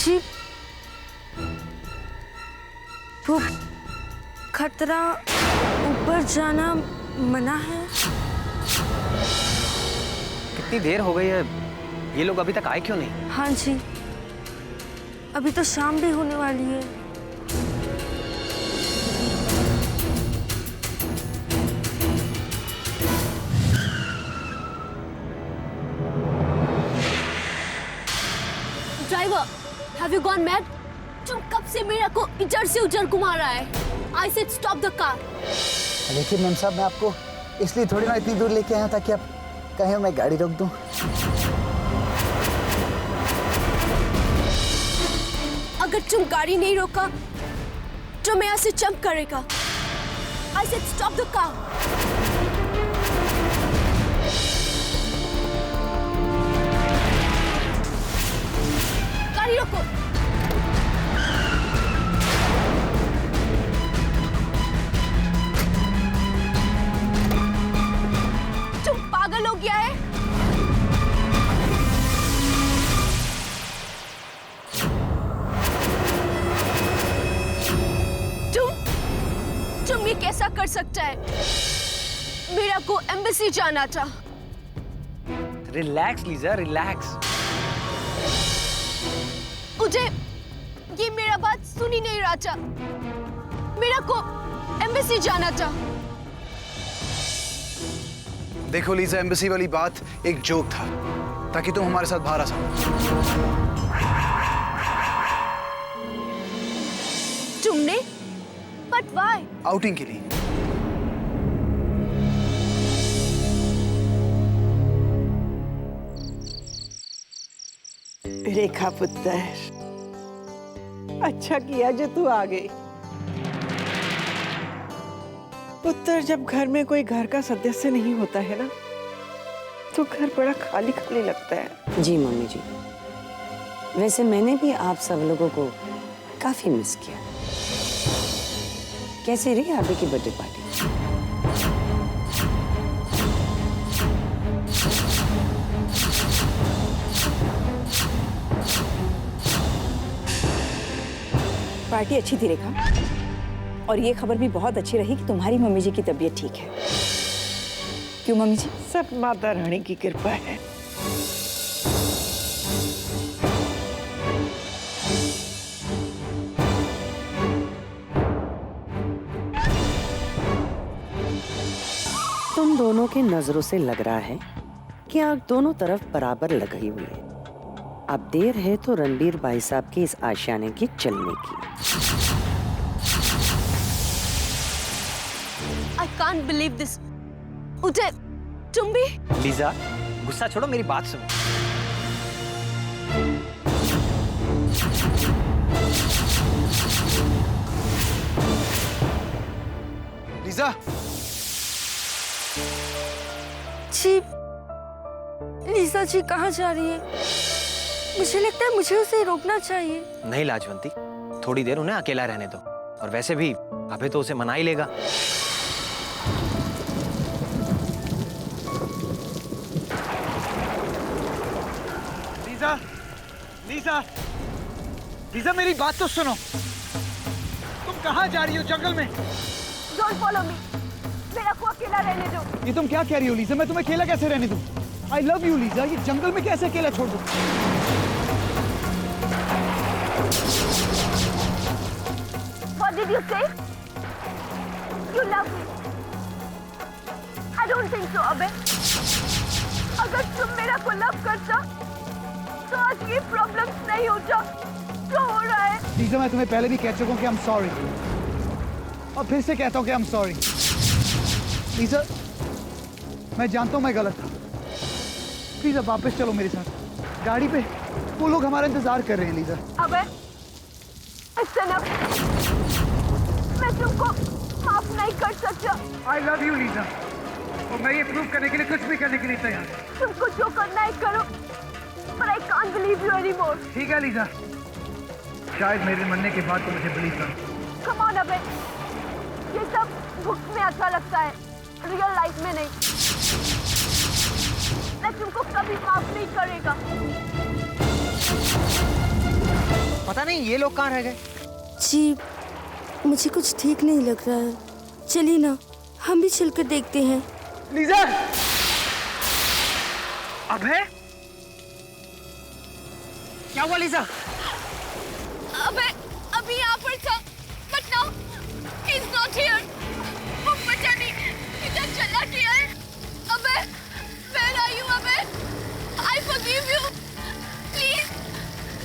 जी, वो खतरा ऊपर जाना मना है। कितनी देर हो गई है, ये लोग अभी तक आए क्यों नहीं? हाँ जी, अभी तो शाम भी होने वाली है। Driver, have you gone mad? तुम कब से मेरा को इधर से उधर घुमा रहा है? I said stop the car. देखिए मैम साहब, मैं आपको इसलिए थोड़ी ना इतनी दूर लेके आया ताकि आप कहें मैं गाड़ी रोक दूं। अगर तुम गाड़ी नहीं रोका तो मैं यहाँ से जंप करेगा। I said stop the car. गाड़ी रोको। तुम पागल हो गया है? तुम ये कैसा कर सकता है? मेरा को एम्बेसी जाना था। Relax Lisa, relax. मुझे ये मेरा बात सुन ही नहीं रहा था। मेरा को एम्बेसी जाना था। देखो लीजा, एम्बेसी वाली बात एक जोक था ताकि तुम हमारे साथ बाहर आ सको। तुमने? But why? आउटिंग के लिए। रेखा पुत्र, अच्छा किया जो तू आ गई। पुत्र, जब घर में कोई घर का सदस्य नहीं होता है ना, तो घर बड़ा खाली खाली लगता है। जी मम्मी जी, वैसे मैंने भी आप सब लोगों को काफी मिस किया। कैसी रही आपकी की बर्थडे पार्टी? पार्टी अच्छी थी रेखा, और ये खबर भी बहुत अच्छी रही कि तुम्हारी मम्मी जी की तबीयत ठीक है। क्यों मम्मी जी? सब माता रानी की कृपा है। तुम दोनों के नजरों से लग रहा है कि आग दोनों तरफ बराबर लगी हुई है। अब देर है तो रणबीर भाई साहब के इस आशियाने की चलने की। I can't believe this. उदय, तुम भी? लीजा, गुस्सा छोड़ो, मेरी बात सुनो। लीजा, जी, लीजा जी कहाँ जा रही है? मुझे लगता है मुझे उसे रोकना चाहिए। नहीं लाजवंती, थोड़ी देर उन्हें अकेला रहने दो। और वैसे भी अभी तो उसे मना ही लेगा। लीजा, लीजा, लीजा, मेरी बात तो सुनो। तुम कहाँ जा रही हो जंगल में? Don't follow me. मेरा को अकेला रहने दो। ये तुम क्या कह रही हो लीजा? मैं तुम्हें अकेला कैसे रहने दूं? I love you लीजा, ये जंगल में कैसे अकेला छोड़ दूं? What did you say? You love me? I don't think so, अबे। अगर तुम मेरा को लव करता, तो आज ये प्रॉब्लम्स नहीं होता। जो हो रहा है। लीजा, मैं तुम्हें पहले भी कह चुका हूँ कि I'm sorry, और फिर से कहता हूँ कि I'm sorry। लीजा, मैं जानता हूँ मैं गलत था। प्लीज अब वापस चलो मेरे साथ गाड़ी पे। वो लोग हमारा इंतजार कर रहे हैं लीजा। अबे, मैं तुमको माफ नहीं कर सकता। I love you लीजा, और मैं ये प्रूव करने के लिए कुछ भी करने के लिए तैयार। तुमको जो करना है करो, but I can't believe you anymore. ठीक है लीजा, शायद मेरे मरने के बाद तो मुझे बिलीव करो। Come on अबे, ये सब बुक्स में अच्छा लगता है, रियल लाइफ में नहीं। मैं तुमको कभी माफ नहीं करेगा। पता नहीं ये लोग कहाँ रह गए। जी मुझे कुछ ठीक नहीं लग रहा है, चलिए ना हम भी चलकर देखते हैं। लीजा, अभय, क्या हुआ लीजा? अबे अभी यहाँ पर था, but now he's not here. वो पता नहीं किधर चला गया है। अबे, where are you अबे? I forgive you. Please,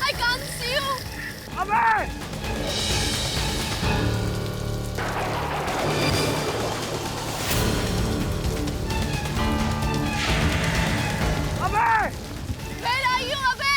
I can't see you. अबे! अबे! Where are you अबे?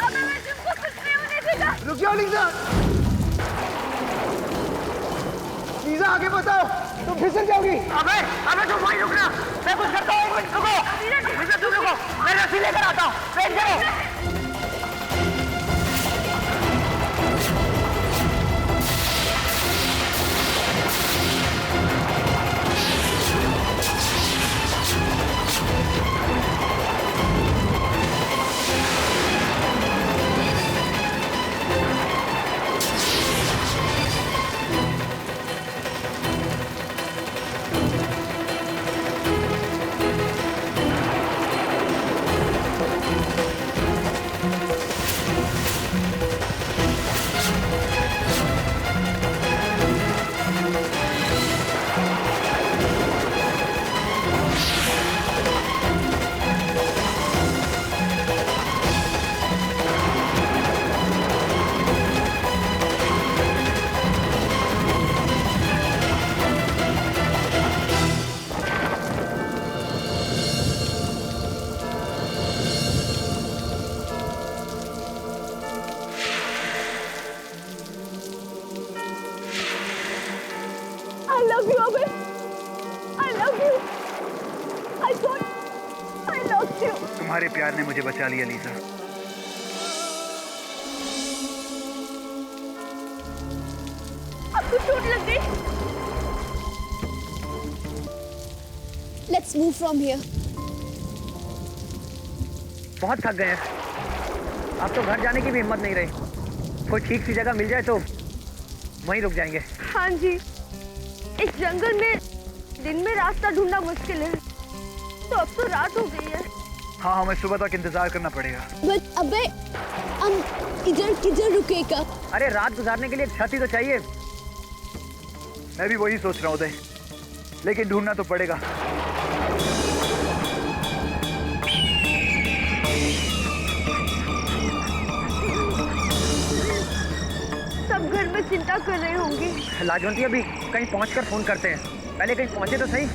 अबे मैं तुमको कुछ नहीं होने देगा। रुक जाओ लीजा। लीजा आगे बताओ, तुम फिसल जाओगी। अबे, अबे तुम वहीं रुकना, मैं कुछ करता हूँ। 1 मिनट रुको, लीजा तुम रुको, मैं रस्सी लेकर आता हूँ। वेट करो। I love you अबे। I love you. I thought I lost you. तुम्हारे प्यार ने मुझे बचा लिया लीजा। आपको चोट लग गई? Let's move from here. बहुत थक गए हैं, अब तो घर जाने की भी हिम्मत नहीं रही। कोई ठीक सी जगह मिल जाए तो वहीं रुक जाएंगे। हाँ जी, इस जंगल में दिन में रास्ता ढूंढना मुश्किल है, तो अब तो रात हो गई है। हाँ, हमें सुबह तक इंतजार करना पड़ेगा। But अबे हम किधर रुकेगा? अरे रात गुजारने के लिए एक छत ही तो चाहिए। मैं भी वही सोच रहा हूँ उदय, लेकिन ढूंढना तो पड़ेगा। सब घर में चिंता कर रहे होंगे। लाजवंती, अभी कहीं पहुंचकर फोन करते हैं, पहले कहीं पहुंचे तो सही।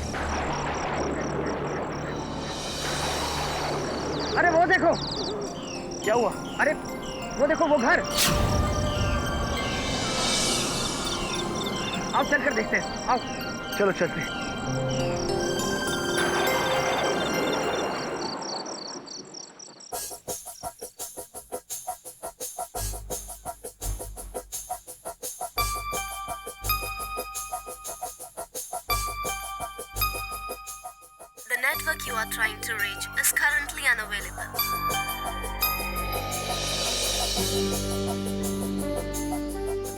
अरे वो देखो। क्या हुआ? अरे वो देखो, वो घर। आओ चलकर देखते हैं, आओ। चलो चलते हैं। The network you are trying to reach is currently unavailable.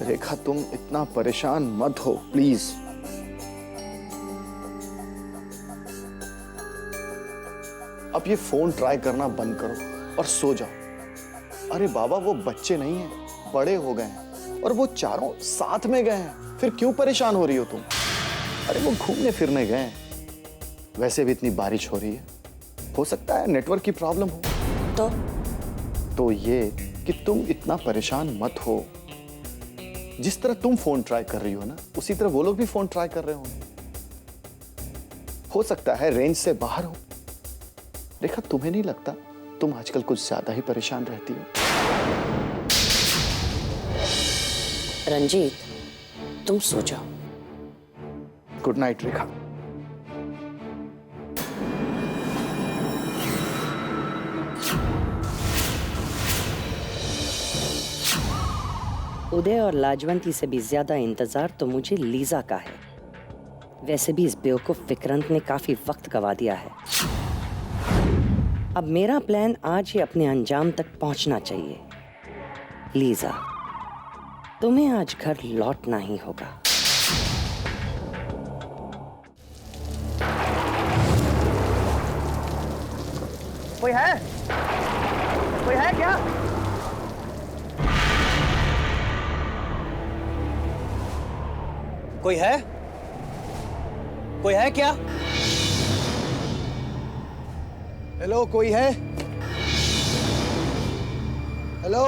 रेखा, तुम इतना परेशान मत हो प्लीज। अब ये फोन ट्राई करना बंद करो और सो जाओ। अरे बाबा, वो बच्चे नहीं हैं, बड़े हो गए हैं और वो चारों साथ में गए हैं, फिर क्यों परेशान हो रही हो तुम? अरे वो घूमने फिरने गए हैं। वैसे भी इतनी बारिश हो रही है, हो सकता है नेटवर्क की प्रॉब्लम हो। तो ये कि तुम इतना परेशान मत हो। जिस तरह तुम फोन ट्राई कर रही हो ना, उसी तरह वो लोग भी फोन ट्राई कर रहे होंगे। हो सकता है रेंज से बाहर हो। रेखा, तुम्हें नहीं लगता तुम आजकल कुछ ज्यादा ही परेशान रहती हो? रंजीत, तुम सो जाओ। गुड नाइट रेखा। उदय और लाजवंती से भी ज्यादा इंतजार तो मुझे लीजा का है। वैसे भी इस बेवकूफ विक्रांत ने काफी वक्त गवा दिया है। अब मेरा प्लान आज ही अपने अंजाम तक पहुंचना चाहिए। लीजा, तुम्हें आज घर लौटना ही होगा। कोई है? कोई है क्या? कोई है? कोई है क्या? हेलो, कोई है? हेलो?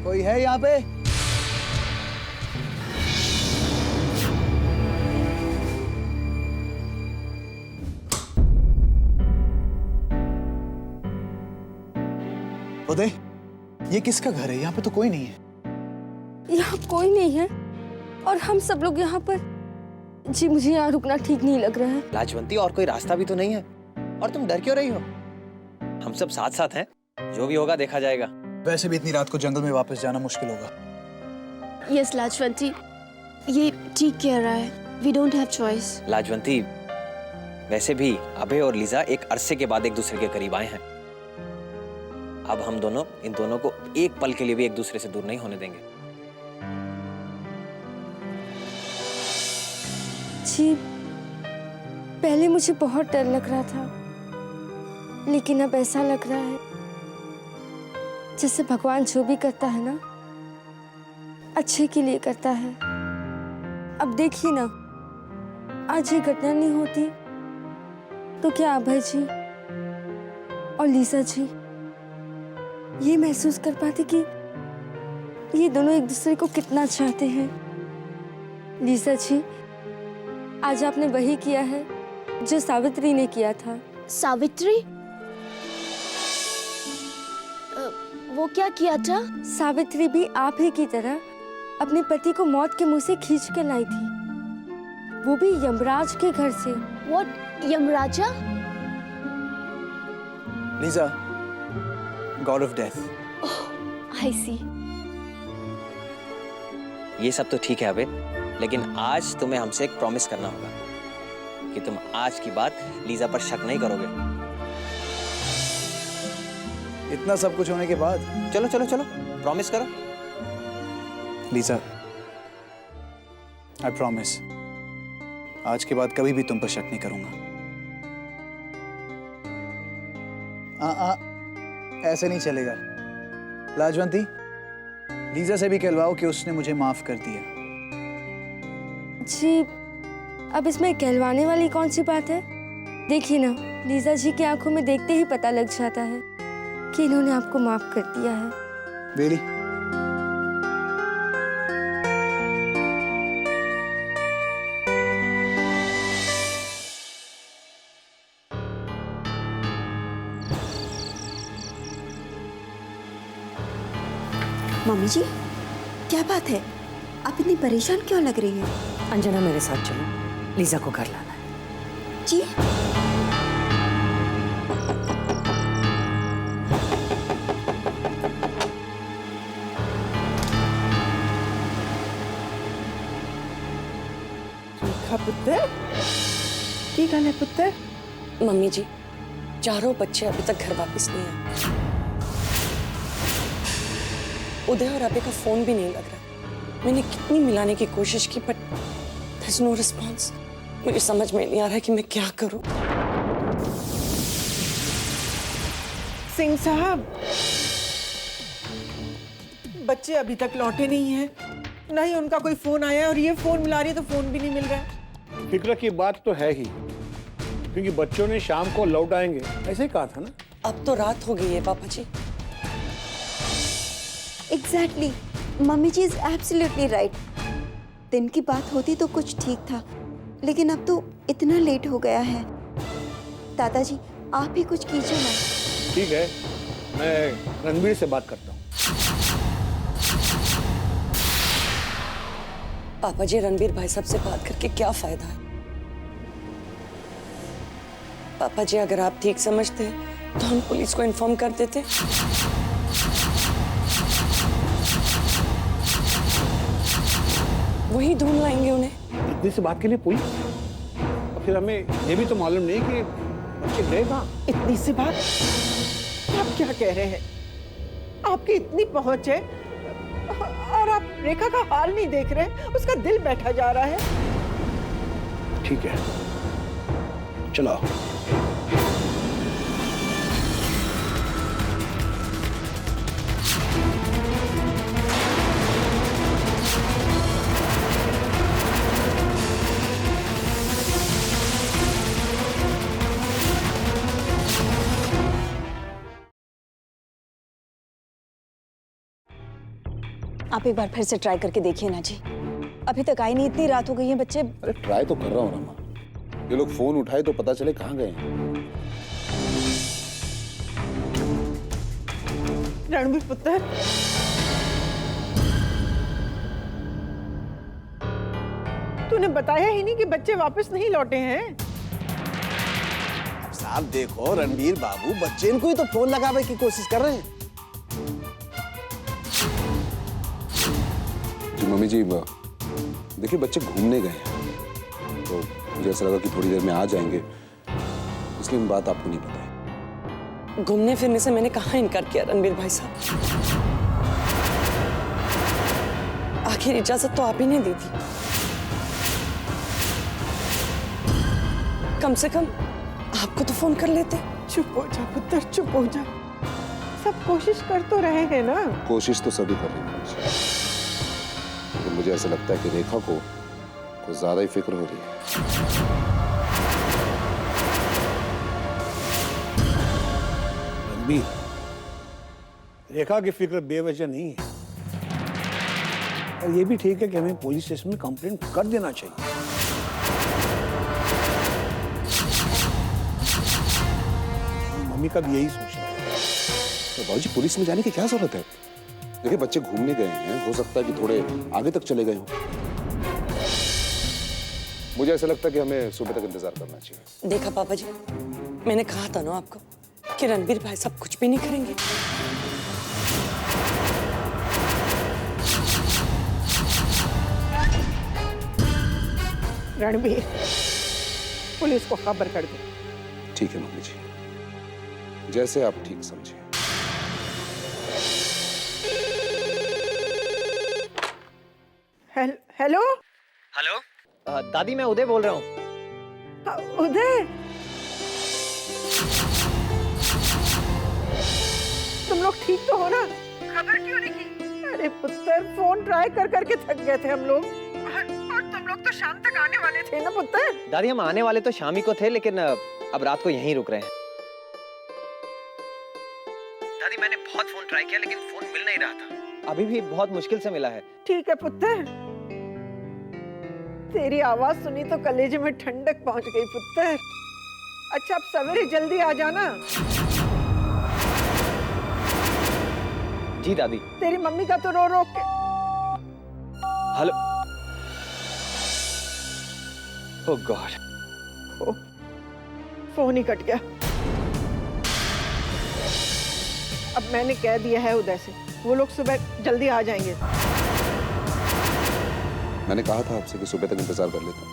कोई है यहाँ पे? उदय, ये किसका घर है? यहाँ पे तो कोई नहीं है। यहाँ कोई नहीं है और हम सब लोग यहाँ पर। जी मुझे यहाँ रुकना ठीक नहीं लग रहा है। लाजवंती, और कोई रास्ता भी तो नहीं है, और तुम डर क्यों रही हो? हम सब साथ साथ हैं, जो भी होगा देखा जाएगा। वैसे भी इतनी रात को जंगल में वापस जाना मुश्किल होगा। यस लाजवंती, ये ठीक कह रहा है। We don't have choice. Lajwanti, वैसे भी अभय और लीजा एक अरसे के बाद एक दूसरे के करीब आए हैं। अब हम दोनों इन दोनों को एक पल के लिए भी एक दूसरे से दूर नहीं होने देंगे। जी पहले मुझे बहुत डर लग रहा था, लेकिन अब ऐसा लग रहा है जैसे भगवान जो भी करता है ना, अच्छे के लिए करता है। अब देखिए ना, आज ये घटना नहीं होती तो क्या अभय जी और लीजा जी ये महसूस कर पाते कि ये दोनों एक दूसरे को कितना चाहते हैं। लीजा जी, आज आपने वही किया है जो सावित्री ने किया था। सावित्री? वो क्या किया था? सावित्री भी आप ही की तरह अपने पति को मौत के मुंह से खींच कर लाई थी, वो भी यमराज के घर से। What? Yamaraja? Lisa, God of death. I see. ये सब तो ठीक है अबे, लेकिन आज तुम्हें हमसे एक प्रॉमिस करना होगा कि तुम आज की बात लीजा पर शक नहीं करोगे। इतना सब कुछ होने के बाद? चलो चलो चलो, प्रॉमिस करो। लीजा, आई प्रॉमिस, आज के बाद कभी भी तुम पर शक नहीं करूंगा। ऐसे नहीं चलेगा। लाजवंती, लीजा से भी कहलवाओ कि उसने मुझे माफ कर दिया। जी अब इसमें कहलवाने वाली कौन सी बात है? देखिए ना, लीजा जी की आंखों में देखते ही पता लग जाता है कि इन्होंने आपको माफ कर दिया है। बेली, मम्मी जी, क्या बात है? आप इतनी परेशान क्यों लग रही हैं? अंजना, मेरे साथ चलो, लीजा को घर लाना है। जी? पुत्र, की गल है पुत्र? मम्मी जी, चारों बच्चे अभी तक घर वापस नहीं आए। उदय और अबे का फोन भी नहीं लग रहा। मैंने कितनी मिलाने की कोशिश की, but there is no response. मुझे समझ में नहीं आ रहा है कि मैं क्या करूं। सिंह साहब, बच्चे अभी तक लौटे नहीं हैं, ना ही उनका कोई फोन आया, और ये फोन मिला रही है तो फोन भी नहीं मिल रहा है। फिक्र की बात तो है ही, क्योंकि बच्चों ने शाम को लौट आएंगे ऐसे ही कहा था ना। अब तो रात हो गई है पापा जी। एग्जैक्टली, मम्मी जी इज एब्सोल्युटली राइट। दिन की बात होती तो कुछ ठीक था, लेकिन अब तो इतना लेट हो गया है। दादाजी, आप ही कुछ कीजिए ना। ठीक है, मैं रणबीर से बात करता हूँ। पापा जी, रणबीर भाई साहब से बात करके क्या फायदा है? पापा जी, अगर आप ठीक समझते हैं तो हम पुलिस को इन्फॉर्म कर देते। वही ढूंढ लाएंगे उन्हें। इतनी सी बात के लिए पुलिस? और फिर हमें ये भी तो मालूम नहीं कि बच्चे गए कहाँ। इतनी सी बात? आप क्या कह रहे हैं? आपकी इतनी पहुंच है और आप रेखा का हाल नहीं देख रहे? उसका दिल बैठा जा रहा है। ठीक है, चलो। आप एक बार फिर से ट्राई करके देखिए ना जी। अभी तक आई नहीं, इतनी रात हो गई है बच्चे। अरे ट्राई तो कर रहा हूँ रमा। ये लोग फोन उठाए तो पता चले कहाँ गए हैं। रणबीर पुत्र, तूने बताया ही नहीं कि बच्चे वापस नहीं लौटे हैं। साहब देखो रणबीर बाबू, बच्चे इनको ही तो फोन लगाने की कोशिश कर रहे हैं। जी मम्मी जी, देखिए बच्चे घूमने गए हैं तो मुझे ऐसा लगा कि थोड़ी देर में आ जाएंगे, इसलिए बात आपको नहीं पता। घूमने फिरने से मैंने कहाँ इनकार किया रणबीर भाई साहब? आखिर इजाजत तो आप ही ने दी थी। कम से कम आपको तो फोन कर लेते। चुप हो जा पुत्र, चुप हो जा। सब कोशिश कर तो रहे हैं ना। कोशिश तो सभी कर रहे हैं, तो मुझे ऐसा लगता है कि रेखा को कुछ ज्यादा ही फिक्र हो रही है। रणबीर, रेखा की फिक्र बेवजह नहीं है और ये भी ठीक है कि हमें पुलिस स्टेशन में कंप्लेंट कर देना चाहिए। मम्मी का भी यही सोचना है। तो बाबूजी पुलिस में जाने की क्या जरूरत है? देखिए बच्चे घूमने गए हैं, हो सकता है कि थोड़े आगे तक चले गए हों। मुझे ऐसा लगता है कि हमें सुबह तक इंतजार करना चाहिए। देखा पापा जी, मैंने कहा था ना आपको कि रणबीर भाई साहब कुछ भी नहीं करेंगे। रणबीर, पुलिस को खबर कर दो। ठीक है मम्मी जी, जैसे आप ठीक समझे। हेलो हेलो, दादी मैं उदय बोल रहा हूँ। उदय, तुम लोग ठीक तो हो ना? खबर क्यों नहीं की? अरे पुत्र, फोन ट्राई कर करके थक गए थे हम लोग, और तुम लोग तो शाम तक आने वाले थे ना पुत्र। दादी हम आने वाले तो शाम ही को थे, लेकिन अब रात को यहीं रुक रहे हैं। दादी मैंने बहुत फोन ट्राई किया लेकिन फोन मिल नहीं रहा था। अभी भी बहुत मुश्किल से मिला है। ठीक है पुत्र, तेरी आवाज सुनी तो कलेजे में ठंडक पहुंच गई पुत्र। अच्छा अब सवेरे जल्दी आ जाना। जी दादी। तेरी मम्मी का तो रो रो के। हेलो, ओह गॉड, फोन ही कट गया। अब मैंने कह दिया है उदय से, वो लोग सुबह जल्दी आ जाएंगे। मैंने कहा था आपसे कि सुबह तक इंतजार कर लेता हूं।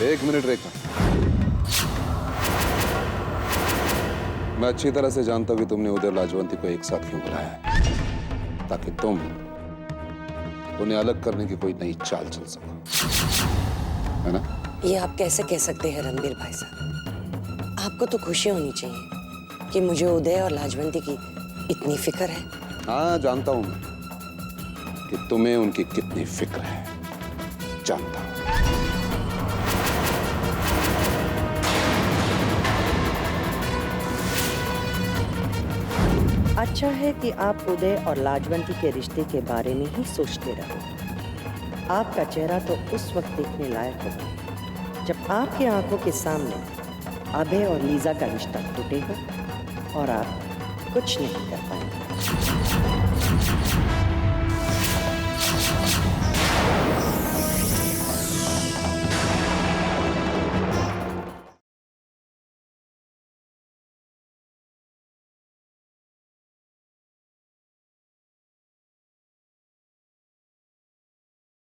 एक मिनट रेखा, मैं अच्छी तरह से जानता हूं कि तुमने उदय और लाजवंती को एक साथ क्यों बुलाया है, ताकि तुम उन्हें अलग करने की कोई नई चाल चल सको, है ना? ये आप कैसे कह सकते हैं रणबीर भाई साहब? आपको तो खुशी होनी चाहिए कि मुझे उदय और लाजवंती की इतनी फिक्र है। हाँ जानता हूं मैं कि तुम्हें उनकी कितनी फिक्र है, जानता हूं। अच्छा है कि आप उदय और लाजवंती के रिश्ते के बारे में ही सोचते रहो। आपका चेहरा तो उस वक्त देखने लायक होगा जब आपकी आंखों के सामने अभय और लीजा का रिश्ता टूटेगा और आप कुछ नहीं कर पाएंगे। है